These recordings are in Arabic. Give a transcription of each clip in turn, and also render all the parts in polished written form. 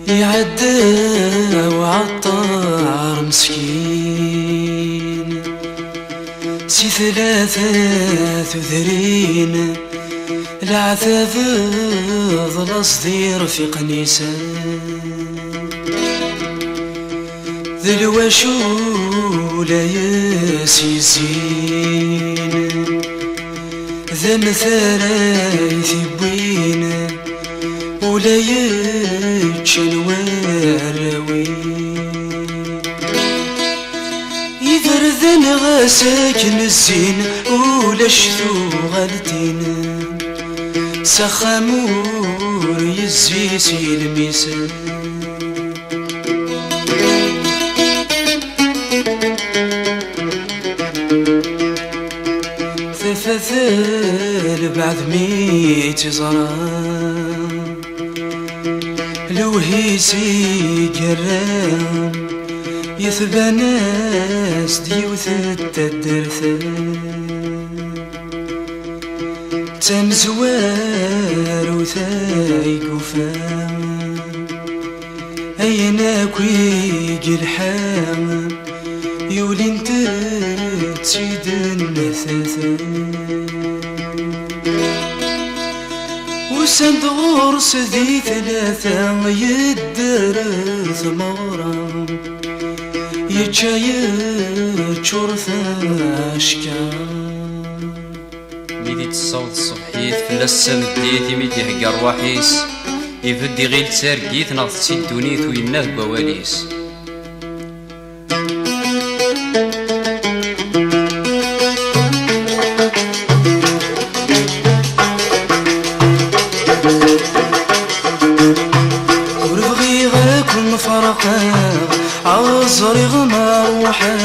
يعدى وعطار مسكين سي ثلاثة ثرين العذاب ظل صدير رفيق نيسان ذي الوشو لا يسيزين ذا مثالا يثبين ولا يتشن وراوين يفرذن غاسك الزين ولا شذو غالتين سخامور يزيسي الميسان ثفثل بعد ميت زران لو هيسي جرام يثبناس ديوث التدرثان تمزوار وثايق وفام ايناك ويجي الحام يولي انت تسيد النثاثان وسند غرس ذي ثلاثة يدر ثمارة يتشاير شرثة أشكال ميدي تصوت الصبحيت في السم ديت ميدي هكا رواحيس يفدي غير تسارقيت ناغ تسيدونيت ويناه بواليس عصري غما روحا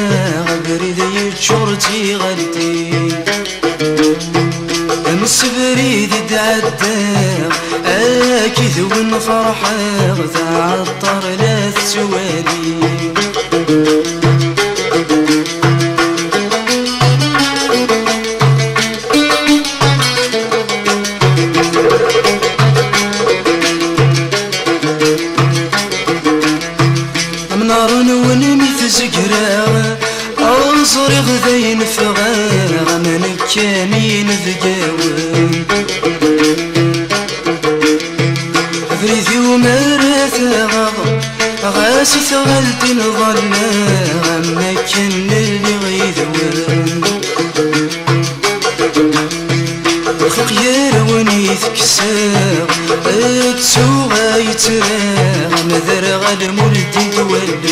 بريد يتشورتي غلتي امس بريد يتعدى اكيد وين فرحة تعطر لا تسوالي أنصري غذين فغاغ من كانين ذقاوي فريثي ومرثاغ غاسي ثغلتي نظلنا غما كان اللي غيذوان خير ونيث كساغ تسوغا يتراغ مذرغ المولد تولد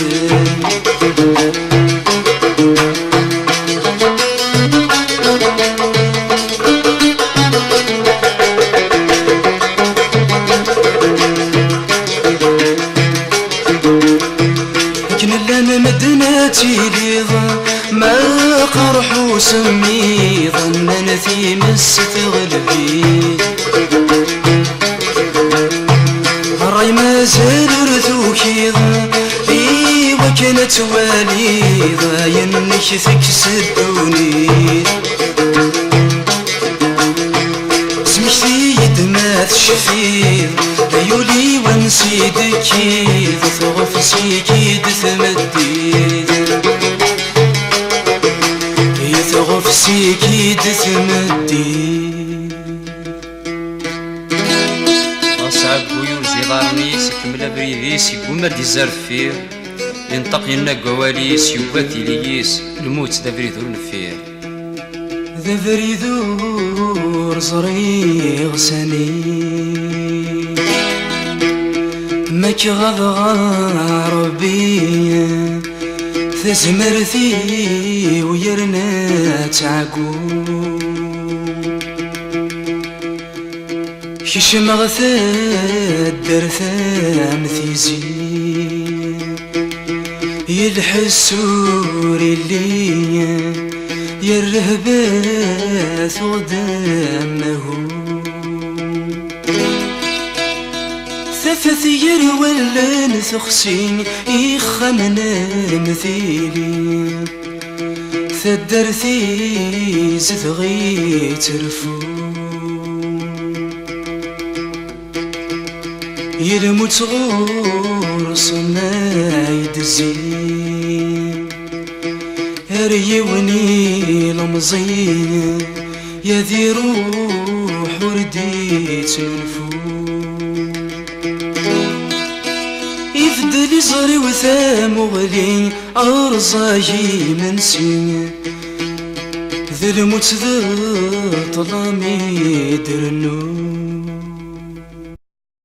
تيليضا ما قرح وسمي ظننا في مس تغلبي راي ما زال رثوكيضا ايوا كانت واليضا ينك تكسدوني اسمك ثيد ما تشفيض يولي ونسيدك ثغف سيكيد ثمديد يثغف سيكيد ثمديد أصعب بيور زيضارنيس كمل بريديس يقوم دي الزرفير ينطق ينق قواليس يباتي ليس الموت ذا بريدور نفير ذا بريدور صريغ سنين ماك غضغى ربي تزمرثي ويرنا تعقوب كشم غثاد درثام ثيزي يلحسور اللي يرهبات غدامه ثثير ولا نثخسين يخمنا مثيلي ثدرتي زدغي ترفو يلموت غورس ما يدزين ريوني لمزين يا ذي روح وردي تنفو يفدل يزري وثام وغلي أرزاجي منسي ذي الموت ذا طلامي درنو